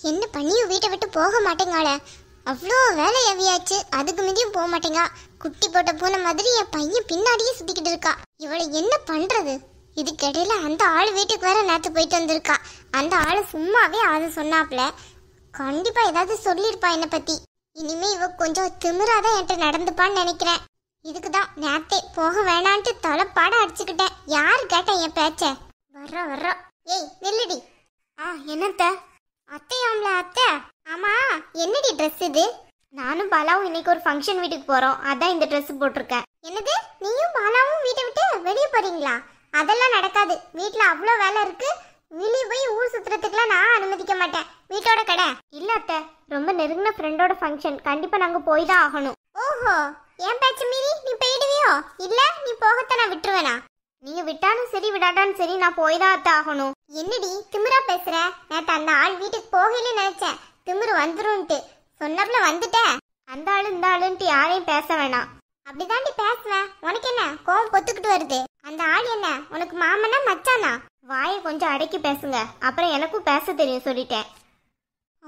என்ன பண்ணியும் வீட்டை விட்டு போக மாட்டேங்காளே. அவ்வளோ வேலை எவியாச்சு, அதுக்கு மீதியும் போக மாட்டேங்கா. குட்டி போட்ட பூனை மாதிரி என் பையன் பின்னாடியே சுத்திக்கிட்டு இருக்கா. இவளை என்ன பண்றது? இதுக்கிடையில அந்த ஆள் வீட்டுக்கு வேற நேத்து போயிட்டு வந்திருக்கா. அந்த ஆளு சும்மாவே அது சொன்னாப்ல, கண்டிப்பா ஏதாவது சொல்லியிருப்பா என்னை பத்தி. இனிமே இவ கொஞ்சம் திமிராதான் என்கிட்ட நடந்துப்பான்னு நினைக்கிறேன். இதுக்குதான் நேத்தே போக வேணான்ட்டு தலைப்பாட அடிச்சுக்கிட்டேன். யாரு கேட்ட என் பேச்ச? வர்ற ஏய் நில்லுடி. என்னத்த? அத்தையாம்ல அத்தை. ஆமா, என்னடி ட்ரெஸ் இது? நானும் பாலாவும் இன்னைக்கு ஒரு ஃபங்க்ஷன் வீட்டுக்கு போறோம், அதான் இந்த ட்ரெஸ் போட்டிருக்கேன். என்னது, நீயும் பாலாவும் வீட்டை விட்டு வெளியே போறீங்களா? அதெல்லாம் நடக்காது, வீட்டுல அவ்வளோ வேலை இருக்கு. வெளியே போய் ஊர் சுத்துறதுக்குலாம் நான் அனுமதிக்க மாட்டேன். வீட்டோட கடை இல்ல அத்தை, ரொம்ப நெருங்கின ஃப்ரெண்டோட ஃபங்க்ஷன், கண்டிப்பா நாங்க போய் தான் ஆகணும். ஓஹோ, என் பேச்சு மீறி நீ போயிடுவியோ? இல்ல நீ போகத்தான் நான் விட்டுருவேனா? நீங்க விட்டாலும் சரி விடாட்டாலும் சரி நான் போய் தான் அத்தை ஆகணும். என்னடி திமிரா பேசுற? நேத்து அந்த ஆள் வீட்டுக்கு போகல நினைச்சேன், திமிரு வந்துரும்ட்டு சொன்னப்ல வந்துட்டேன். அந்த ஆளு இந்த ஆளுன்ட்டு யாரையும் பேச வேணாம். அப்படிதாண்டி பேசுவேன். உனக்கு என்ன கோவம் பொத்துக்கிட்டு வருது? அந்த ஆள் என்ன உனக்கு மாமனா மச்சானா? வாயை கொஞ்சம் அடக்கி பேசுங்க, அப்புறம் எனக்கும் பேச தெரியும் சொல்லிட்டேன்.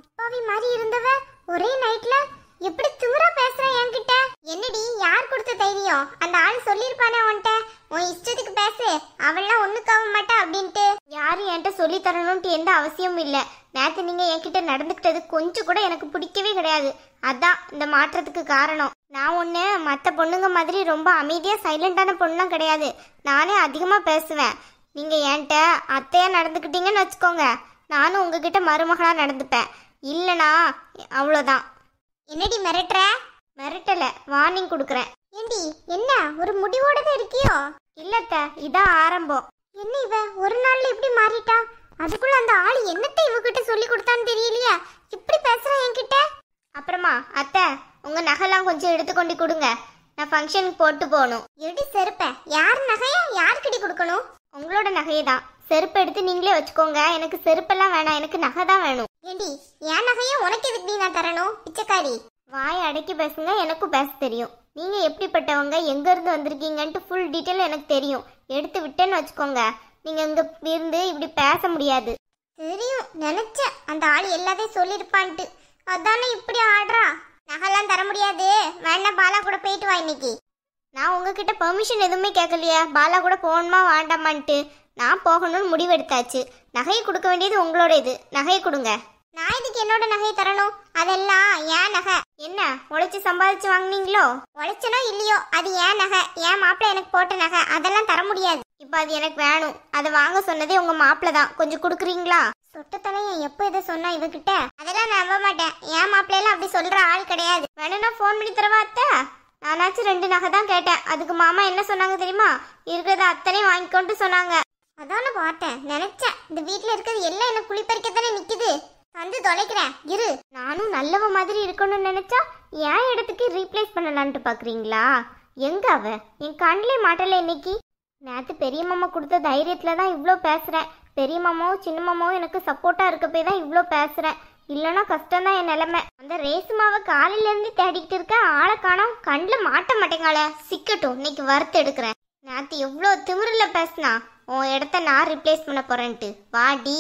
அப்பாவி மாதிரி இருந்தவ ஒரே நைட்ல எப்படி திமிரா பேசுற என்கிட்ட? என்னடி, யார் கொடுத்த தைரியம்? அந்த ஆள் சொல்லிருப்பானே உன்கிட்ட, உன் இஷ்டத்துக்கு பேசு, அவள்லாம் ஒண்ணுக்காக மாட்டா அப்படின்ட்டு. யாரும் என்கிட்ட சொல்லி தரணும்ட்டு எந்த அவசியமும் இல்ல. நேத்து நீங்க என்கிட்ட நடந்துக்கிட்டது கொஞ்சம் கூட எனக்கு பிடிக்கவே கிடையாது. அதான் இந்த மாற்றத்துக்கு காரணம். நான் ஒண்ணு மற்ற பொண்ணுங்க மாதிரி ரொம்ப அமைதியா சைலண்டான பொண்ணுலாம் கிடையாது. நானே அதிகமா பேசுவேன். நீங்க என்கிட்ட அத்தையா நடந்துக்கிட்டீங்கன்னு வச்சுக்கோங்க, நானும் உங்ககிட்ட மருமகளா நடந்துப்பேன். இல்லனா அவ்வளோதான். என்னடி மிரட்டுற? மிரட்டல, வார்னிங் கொடுக்குறேன். ஏண்டி என்ன ஒரு முடிவோட தான் இருக்கியோ? இல்லத்த, இதான் ஆரம்பம். என்ன இவ ஒரு நாள்ல இப்படி மாறிட்டா? அதுக்குள்ள அந்த ஆள் என்னத்தை இவகிட்ட சொல்லி கொடுத்தான்னு தெரியலையா, இப்படி பேசுறா என்கிட்ட. அப்புறமா அத்தை, உங்க நகைலாம் கொஞ்சம் எடுத்துக்கொண்டு கொடுங்க, நான் ஃபங்க்ஷனுக்கு போட்டு போகணும். எடி செருப்ப? யார் நகையா யாருக்கிட்ட கொடுக்கணும்? உங்களோட நகையை தான். செருப்பு எடுத்து நீங்களே வச்சுக்கோங்க, எனக்கு செருப்பெல்லாம் வேணாம், எனக்கு நகை தான் வேணும். ஏண்டி என் நகையை உனக்கு எதுக்கு நான் தரணும்? பிச்சைக்காரி. வாயை அடக்கி பேசுங்க, எனக்கும் பேச தெரியும். நீங்க எப்படிப்பட்டவங்க, எங்க இருந்து வந்திருக்கீங்கன்ட்டு ஃபுல் டீட்டெயில் எனக்கு தெரியும். எடுத்து விட்டேன்னு வச்சுக்கோங்க, நீங்க இங்க இருந்து இப்படி பேச முடியாது. தெரியும், நினைச்சேன் அந்த ஆள் எல்லாத்தையும் சொல்லிருப்பான்ட்டு, அதானே இப்படி ஆடுறா. நகைலாம் தர முடியாது, வேணா பாலா கூட போயிட்டு வா இன்னைக்கு. நான் உங்ககிட்ட பெர்மிஷன் எதுவுமே கேட்கலையா பாலா கூட போகணுமா வேண்டாமான்ட்டு? நான் போகணும்னு முடிவெடுத்தாச்சு. நகையை கொடுக்க வேண்டியது உங்களோட இது, நகையை கொடுங்க. நான் இதுக்கு என்னோட நகையை தரணும்? அதெல்லாம் ஏன் நகை. என்ன உழைச்சு சம்பாதிச்சு வாங்கினீங்களோ? உழைச்சனோ இல்லையோ, அது ஏன் நகை, ஏன் மாப்பிள்ளை எனக்கு போட்ட நகை, அதெல்லாம் தர முடியாது. இப்ப அது எனக்கு வேணும். அதை வாங்க சொன்னதே உங்க மாப்பிள்ளை தான், கொஞ்சம் கொடுக்குறீங்களா? சொட்ட தலையன் எப்போ இதை சொன்னா இவகிட்ட? அதெல்லாம் நான் நம்ப மாட்டேன். ஏன் மாப்பிள்ளையெல்லாம் அப்படி சொல்ற ஆள் கிடையாது. வேணும்னா ஃபோன் பண்ணி தரவா அத்தை? நானாச்சும் 2 நகை தான் கேட்டேன், அதுக்கு மாமா என்ன சொன்னாங்க தெரியுமா? இருக்கிறத அத்தனையும் வாங்கிக்கொண்டு சொன்னாங்க. அதான பார்த்தேன், நினைச்சேன் இந்த வீட்டுல இருக்கிறது எல்லாம் என்ன குளிப்பறிக்கத்தானே நிக்குது. வந்து தொலைக்கிறேன் இரு. நானும் நல்லவ மாதிரி இருக்கணும்னு நினைச்சா என் இடத்துக்கு ரீப்ளேஸ் பண்ணலான்ட்டு பாக்குறீங்களா? எங்க அவ என் கண்ணிலே மாட்டல இன்னைக்கு. நேற்று பெரிய மாமா கொடுத்த தைரியத்துல தான் இவ்வளோ பேசுறேன். பெரிய மாமாவும் சின்ன மாமாவும் எனக்கு சப்போர்ட்டா இருக்க போய் தான் இவ்வளோ பேசுறேன். இல்லைன்னா கஷ்டம்தான் என் நிலைமை. அந்த ரேசுமாவை காலையில இருந்து தேடிக்கிட்டு இருக்க, ஆளை காணோம். கண்ணில் மாட்ட மாட்டேங்காள. சிக்கட்டும், இன்னைக்கு வறுத்து எடுக்கிறேன். நேற்று எவ்வளோ திமிரில பேசினா, உன் இடத்த நான் ரிப்ளேஸ் பண்ண போறேன்ட்டு. வாடி.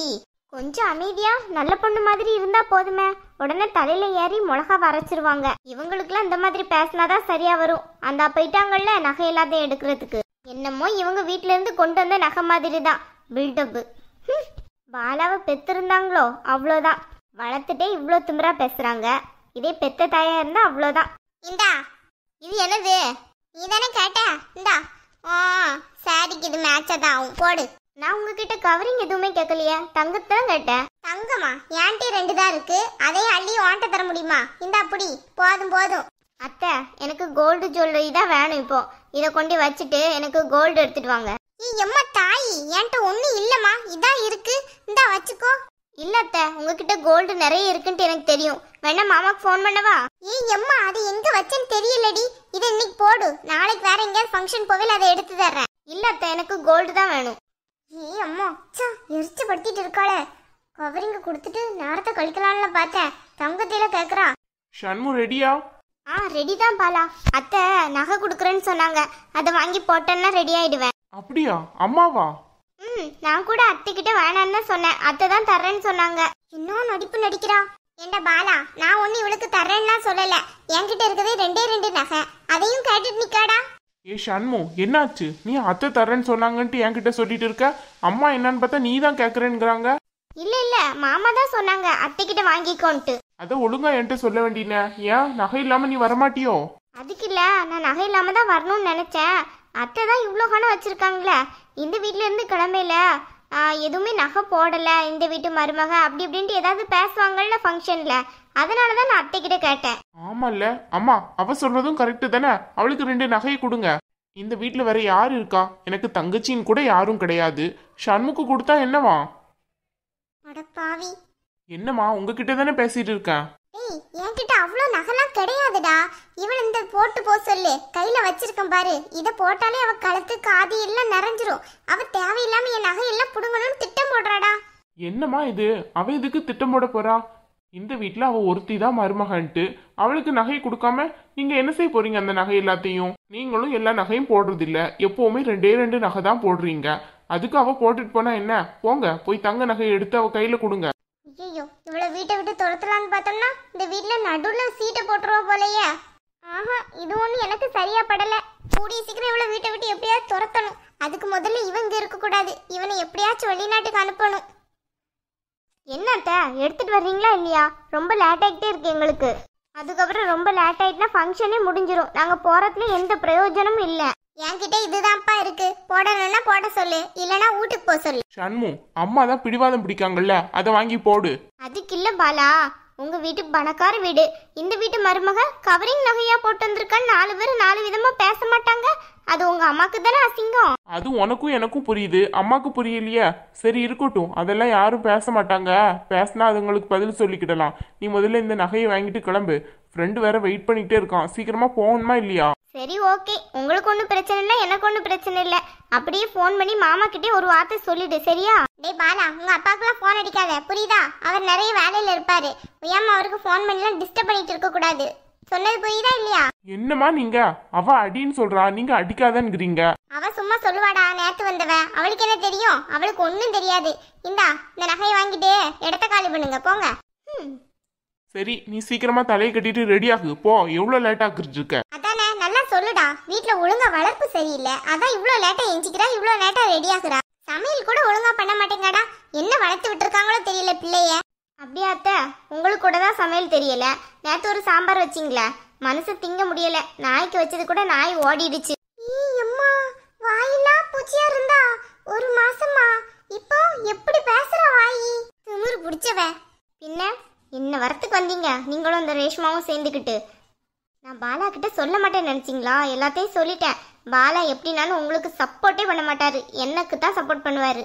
கொஞ்சம் அமைதியா நல்ல பொண்ணு மாதிரி இருந்தா போதுமே, உடனே தலையில ஏறி மிளகா வரைச்சிருவாங்க. இவங்களுக்குலாம் இந்த மாதிரி பேசினாதான் சரியா வரும். அந்த போயிட்டாங்கல்ல நகை இல்லாத எடுக்கிறதுக்கு. என்னமோ இவங்க வீட்டுல இருந்து கொண்டு வந்த நகை மாதிரி தான் பில்டப்பு. பாலாவை பெத்திருந்தாங்களோ அவ்வளோதான், வளர்த்துட்டே இவ்வளோ திமிரா பேசுறாங்க. இதே பெத்த தாயா இருந்தா அவ்வளோதான். இந்தா, இது என்னது? நீ தானே கேட்ட? இந்தா. சாரிக்கு இது மேட்சா தான் ஆகும், போடு. நான் உங்ககிட்ட கவரிங் எதுவுமே கேட்கலையே, தங்கத்தான் கேட்டேன். தங்கமா? ஏன்ட்டி 2 தான் இருக்கு, அதே அள்ளி வாண்ட தர முடியுமா? இந்த அப்படி போதும் போதும். அத்தை, எனக்கு கோல்டு ஜுவல்லரி தான் வேணும். இப்போ இதை கொண்டு வச்சுட்டு எனக்கு கோல்டு எடுத்துட்டு வாங்க. எம்மா தாயி, என்கிட்ட ஒன்றும் இல்லைம்மா, இதான் இருக்கு, இந்தா வச்சுக்கோ. இல்ல அத்தை, உங்ககிட்ட கோல்டு நிறைய இருக்குன்ட்டு எனக்கு தெரியும். வேணா மாமாக்கு ஃபோன் பண்ணவா? எம்மா, அது எங்க வச்சேன்னு தெரியலடி. இதை இன்னைக்கு போடு, நாளைக்கு வேற எங்கேயாவது ஃபங்க்ஷன் போவேல, அதை எடுத்து தர்றேன். இல்ல அத்தை, எனக்கு கோல்டு தான் வேணும். அம்மா எரிச்சு படுத்திட்டு இருக்காளே. கவரிங்க கொடுத்துட்டு நேரத்தை கழிக்கலாம்ல பார்த்தேன், தங்கத்தில கேக்குறா. ஷண்மு ரெடியா? ரெடி தான் பாலா. அத்தை நகை கொடுக்குறேன்னு சொன்னாங்க, அதை வாங்கி போட்டேன்னா ரெடி ஆயிடுவேன். அப்படியா? அம்மாவா? நான் கூட அத்தை கிட்ட வேணான்னு தான் சொன்னேன், அத்தை தான் தர்றேன்னு சொன்னாங்க. இன்னும் நடிப்பு நடிக்கிறா. ஏண்டா பாலா, நான் ஒண்ணு இவளுக்கு தர்றேன்னா சொல்லல. என்கிட்ட இருக்கதே ரெண்டே ரெண்டு நகை, அதையும் கேட்டுட்டு நிக்காடா. ஏ ஷண்மு, என்னாச்சு? நீ அத்தை தர்றேன்னு சொன்னாங்கன்ட்டு என்கிட்ட சொல்லிட்டு இருக்க. அம்மா என்னன்னு பார்த்தா நீ தான் கேக்குறேங்கிறாங்க. இல்ல மாமா தான் சொன்னாங்க அத்தை கிட்ட வாங்கிக்கோன்ட்டு. அத ஒழுங்கா என்கிட்ட சொல்ல வேண்டியன. ஏன் நகை இல்லாம நீ வரமாட்டியோ? அதுக்கு இல்ல, நான் நகை இல்லாம தான் வரணும்னு நினைச்சேன். அத்தை தான் இவ்வளோ கணம் வச்சிருக்காங்களே, இந்த வீட்ல இருந்து கிளம்பையில எதுவுமே நகை போடல, இந்த வீட்டு மருமக அப்படி இப்படின்ட்டு ஏதாவது பேசுவாங்கல்ல ஃபங்க்ஷன்ல, அதனாலதான் நான் அத்தை கிட்ட கேட்டேன். ஆமால்ல அம்மா, அவ சொல்றதும் கரெக்டு தானே. அவளுக்கு 2 நகையை கொடுங்க. இந்த வீட்டுல வேற யாரு இருக்கா? எனக்கு தங்கச்சின்னு கூட யாரும் கிடையாது. ஷண்முக்கு கொடுத்தா என்னவா? அடப்பாவி. என்னம்மா, உங்ககிட்ட தானே பேசிட்டு இருக்கேன். ஏய், என்கிட்ட அவ்வளோ நகைலாம் கிடையாதுடா. இவள் இந்த போட்டு போ சொல்லு, கையில வச்சிருக்கேன் பாரு. இத போட்டாலே அவ கழுத்து காது எல்லாம் நிறைஞ்சிரும். அவ தேவையில்லாம என் நகை எல்லாம் புடுங்கணும்னு திட்டம் போடுறாடா. என்னம்மா இது? அவ இதுக்கு திட்டம் போட போறா? இந்த வீட்டுல அவ ஒருத்தி தான் மருமகன்ட்டு அவளுக்கு நகை கொடுக்காம நீங்க என்ன செய்ய போறீங்க? அந்த நகை எல்லாத்தையும் நீங்களும் எல்லா நகையும் போடுறது இல்ல, எப்பவுமே 2 நகை தான் போடுறீங்க. அதுக்கு அவ போட்டுட்டு போனா என்ன? போங்க, போய் தங்க நகையை எடுத்து அவ கையில கொடுங்க. ஐயோ, இவ்வளவு வீட்டை விட்டு துரத்தலான்னு பார்த்தோம்னா இந்த வீட்டுல நடுவுல சீட்டை போட்டுருவா போலயே. ஆஹா, இது ஒண்ணு எனக்கு சரியா படல. கூடிய சீக்கிரம் இவ்வளவு வீட்டை விட்டு எப்படியாவது துரத்தணும். அதுக்கு முதல்ல இவன் இங்க இருக்க கூடாது. இவனை எப்படியாச்சும் வெளிநாட்டுக்கு அனுப்பணும். என்னத்த எடுத்துட்டு வர்றீங்களா இல்லையா? ரொம்ப லேட் ஆகிட்டே இருக்கு எங்களுக்கு. அதுக்கப்புறம் ரொம்ப லேட் ஆயிட்டுனா ஃபங்க்ஷனே முடிஞ்சிடும். நாங்க போறதுல எந்த பிரயோஜனமும் இல்லை. என்கிட்ட இதுதான்ப்பா இருக்கு, போடணும்னா போட சொல்லு, இல்லனா வீட்டுக்கு போ சொல்லு. ஷண்மு, அம்மா தான் பிடிவாதம் பிடிக்காங்கல்ல, அதை வாங்கி போடு. அதுக்கு இல்ல பாலா, உங்க வீட்டு பணக்கார வீடு, இந்த வீட்டு மருமக கவரிங் நகையா போட்டு வந்திருக்கான்னு 4 பேர் 4 விதமா பேச மாட்டாங்க? அது உங்க அம்மாக்கு தானே அசிங்கம். அது உனக்கும் எனக்கும் புரியுது, அம்மாக்கு புரியலையா? சரி இருக்கட்டும், அதெல்லாம் யாரும் பேச மாட்டாங்க. பேசினா அதுங்களுக்கு பதில் சொல்லிக்கிடலாம். நீ முதல்ல இந்த நகையை வாங்கிட்டு கிளம்பு. ஃப்ரெண்டு வேற வெயிட் பண்ணிக்கிட்டே இருக்கான். சீக்கிரமா போகணுமா இல்லையா? சரி ஓகே, உங்களுக்கு ஒன்றும் பிரச்சனை இல்லை, எனக்கு ஒன்றும் பிரச்சனை இல்லை. அப்படியே ஃபோன் பண்ணி மாமா கிட்டே ஒரு வார்த்தை சொல்லிடு, சரியா? டேய் பாலா, உங்க அப்பாவுக்குலாம் ஃபோன் அடிக்காத, புரியுதா? அவர் நிறைய வேலையில இருப்பாரு. ஏமா அவருக்கு ஃபோன் பண்ணிலாம் டிஸ்டர்ப் பண்ணிட்டு இருக்க கூடாது. சொன்னது புரியுதா இல்லையா? என்னம்மா நீங்க? அவ அடின்னு சொல்றா, நீங்க அடிக்காதங்கிறீங்க. அவ சும்மா சொல்லுவாடா, நேத்து வந்தவ. அவளுக்கு என்ன தெரியும்? அவளுக்கு ஒன்றும் தெரியாது. இந்தா இந்த நகையை வாங்கிட்டு இடத்த காலி பண்ணுங்க, போங்க. சரி, நீ சீக்கிரமா தலையை கட்டிட்டு ரெடி ஆகு. போ, எவ்வளவு லேட் ஆக்குறது இருக்க? அதானே, நல்லா சொல்லுடா. வீட்டுல ஒழுங்கா வளர்ப்பு சரியில்லை, அதான் இவ்வளோ லேட்டா எஞ்சிக்கிறா, இவ்வளோ லேட்டா ரெடி ஆகுறா. சமையல் கூட ஒழுங்கா பண்ண மாட்டேங்கடா. என்ன வளர்த்து விட்டுருக்காங்களோ தெரியல பிள்ளைய. அப்படியா அத்தை? உங்களுக்கு கூட தான் சமையல் தெரியல. நேத்து ஒரு சாம்பார் வச்சிங்களே, மனசு திங்க முடியல. நாய்க்கு வச்சது கூட நாய் ஓடிடுச்சு. வாயெல்லாம் பூச்சியா இருந்தா 1 மாசமா இப்போ எப்படி பேசுற வாயி? திமிரு பிடிச்சவ. பின்ன என்ன வரத்துக்கு வந்தீங்க நீங்களும் அந்த ரேஷ்மாவும் சேர்ந்துக்கிட்டு? நான் பாலா கிட்ட சொல்ல மாட்டேன்னு நினைச்சிங்களா? எல்லாத்தையும் சொல்லிட்டேன். பாலா எப்படினாலும் உங்களுக்கு சப்போர்ட்டே பண்ண மாட்டாரு, எனக்கு தான் சப்போர்ட் பண்ணுவாரு.